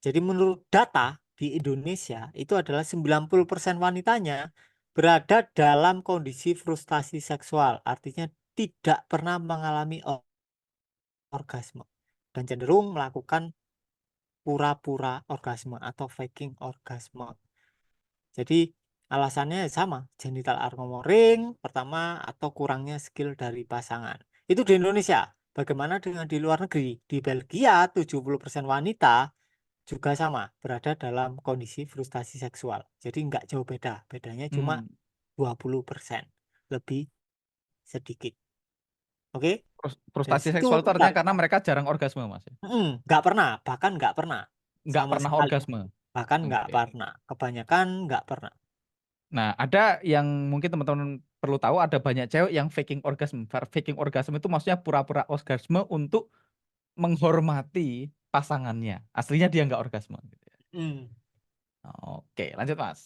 Jadi menurut data di Indonesia itu adalah 90% wanitanya berada dalam kondisi frustasi seksual, artinya tidak pernah mengalami orgasme dan cenderung melakukan pura-pura orgasme atau faking orgasme. Jadi alasannya sama, genital armoring pertama atau kurangnya skill dari pasangan. Itu di Indonesia. Bagaimana dengan di luar negeri? Di Belgia 70% wanita juga sama, berada dalam kondisi frustasi seksual. Jadi nggak jauh beda, bedanya cuma 20%, lebih sedikit. Oke? Dari Frustasi situ seksual itu artinya karena mereka jarang orgasme, Mas. nggak pernah, bahkan nggak pernah Nggak sama pernah sekali. orgasme. Bahkan nggak Oke. pernah, kebanyakan nggak pernah. Nah, ada yang mungkin teman-teman perlu tahu, ada banyak cewek yang faking orgasme. Faking orgasme itu maksudnya pura-pura orgasme untuk menghormati pasangannya. Aslinya dia nggak orgasme, gitu ya. Hmm. Oke, lanjut Mas.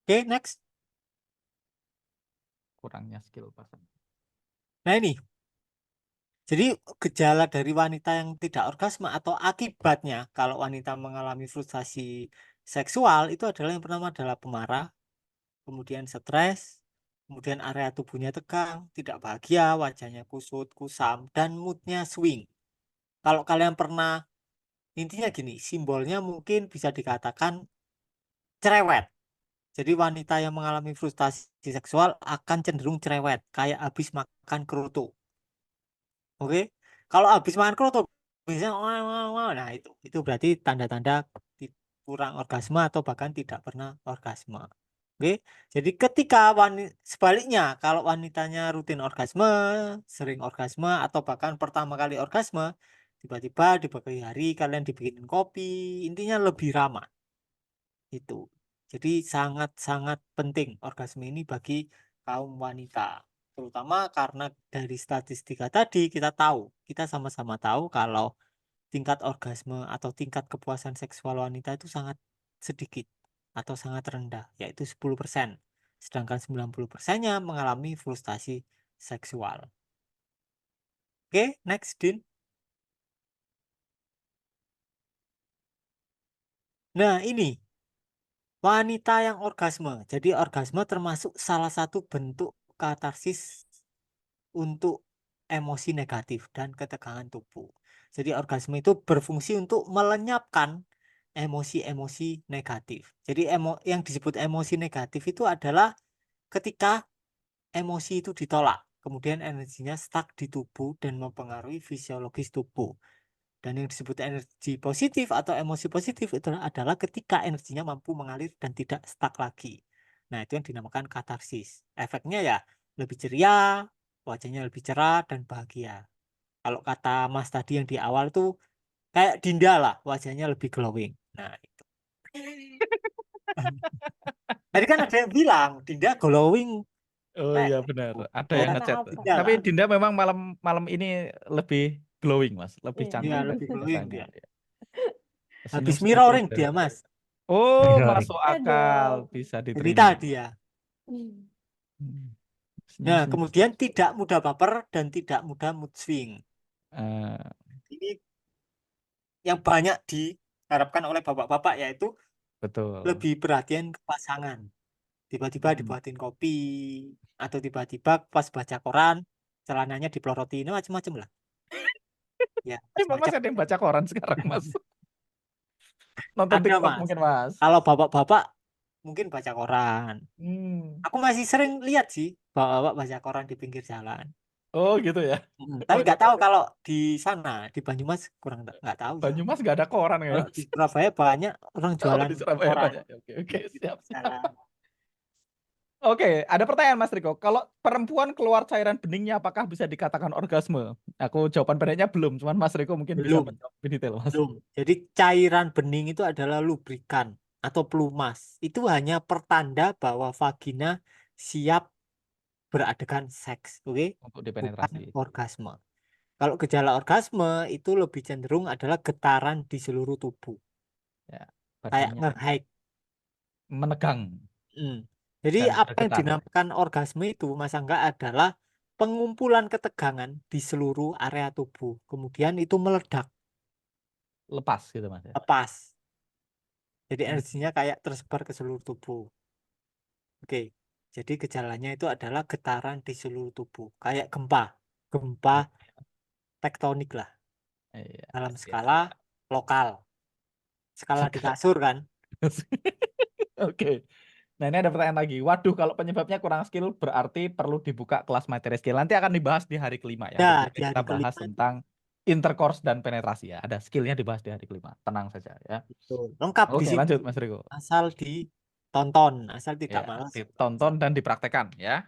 Oke, next. Kurangnya skill pasangan. Nah ini, jadi gejala dari wanita yang tidak orgasme atau akibatnya kalau wanita mengalami frustasi seksual itu adalah yang pertama adalah pemarah, kemudian stres, kemudian area tubuhnya tegang, tidak bahagia, wajahnya kusut, kusam, dan moodnya swing. Kalau kalian pernah, intinya gini, simbolnya mungkin bisa dikatakan cerewet. Jadi wanita yang mengalami frustasi seksual akan cenderung cerewet, kayak habis makan kerutu. Oke, kalau habis makan kerutu, biasanya wah, wah, wah. Nah itu berarti tanda-tanda kurang orgasme atau bahkan tidak pernah orgasme. Oke, jadi ketika sebaliknya, kalau wanitanya rutin orgasme, sering orgasme atau bahkan pertama kali orgasme, tiba-tiba di pagi hari kalian dibikinin kopi, intinya lebih ramah. Itu. Jadi sangat-sangat penting orgasme ini bagi kaum wanita. Terutama karena dari statistika tadi kita sama-sama tahu kalau tingkat orgasme atau tingkat kepuasan seksual wanita itu sangat sedikit atau sangat rendah, yaitu 10%. Sedangkan 90%-nya mengalami frustasi seksual. Oke, next, Din. Nah, ini wanita yang orgasme. Jadi orgasme termasuk salah satu bentuk katarsis untuk emosi negatif dan ketegangan tubuh. Jadi orgasme itu berfungsi untuk melenyapkan emosi-emosi negatif. Jadi yang disebut emosi negatif itu adalah ketika emosi itu ditolak, kemudian energinya stuck di tubuh dan mempengaruhi fisiologis tubuh. Dan yang disebut energi positif atau emosi positif itu adalah ketika energinya mampu mengalir dan tidak stuck lagi. Nah, itu yang dinamakan katarsis. Efeknya ya lebih ceria, wajahnya lebih cerah dan bahagia. Kalau kata Mas tadi yang di awal tuh kayak Dinda lah, wajahnya lebih glowing. Nah, itu. Tadi kan ada yang bilang Dinda glowing Oh kayak iya benar, gitu. ada yang Kayak Karena ngechat. apa? Dinda Tapi lah. Dinda memang malam malam ini lebih glowing, Mas, lebih Iya. Iya, cantik dari lebih glowing biasanya. dia. Ya. Habis Senyum-senyum terus mirroring dari. dia, Mas. Oh, Mirroring. masuk Iya akal, dong. bisa Jadi diterima. tadi ya. Hmm. Hmm. Nah, Senyum-senyum. kemudian tidak mudah baper dan tidak mudah mood swing. Eh, Ini yang banyak diharapkan oleh bapak-bapak yaitu betul. lebih perhatian ke pasangan. Tiba-tiba Hmm. dibuatin kopi atau tiba-tiba pas baca koran celananya dipeloroti ini macam-macam lah. Ya, Emang macam-macam. masih ada yang baca koran sekarang, Mas? Nonton Ada, TikTok Mas. mungkin, Mas. Kalau bapak-bapak mungkin baca koran. Hmm. Aku masih sering lihat sih bapak-bapak baca koran di pinggir jalan. Oh gitu ya. Tapi Oh, ini nggak tahu kalau di sana di Banyumas kurang nggak tahu sih. Banyumas nggak ada koran Kalau kayaknya. di Surabaya banyak orang Oh, jualan di Surabaya koran banyak. Oke, oke, di siap, pinggir siap. jalan. Oke, ada pertanyaan Mas Riko. Kalau perempuan keluar cairan beningnya, apakah bisa dikatakan orgasme? Aku jawaban pendeknya belum, cuman Mas Riko mungkin bisa Belum, menjawab lebih detail, Mas. belum. Jadi cairan bening itu adalah lubrikan atau pelumas. Itu hanya pertanda bahwa vagina siap beradegan seks, oke? Untuk Bukan dipenetrasi. orgasme. Kalau gejala orgasme itu lebih cenderung adalah getaran di seluruh tubuh, Ya, kayak badannya nge-high. menegang Hmm. Jadi dan apa yang bergetar. dinamakan orgasme itu, Mas Angga, adalah pengumpulan ketegangan di seluruh area tubuh. Kemudian itu meledak. lepas gitu Mas ya. lepas. Jadi Hmm, energinya kayak tersebar ke seluruh tubuh. Oke. Jadi gejalanya itu adalah getaran di seluruh tubuh, kayak gempa. Gempa iya, tektonik lah, iya, dalam iya, skala iya. lokal. Skala di Oke. kasur kan. Oke. Nah, ini ada pertanyaan lagi. Waduh, kalau penyebabnya kurang skill berarti perlu dibuka kelas materi skill. Nanti akan dibahas di hari kelima ya. Hari Ya, kelima di kita hari bahas kelima tentang intercourse dan penetrasi ya. Ada skillnya dibahas di hari kelima. Tenang saja ya. itu lengkap di Oke, situ. lanjut Mas Riko. Asal ditonton, asal tidak Ya, malas. ditonton dan dipraktekkan ya.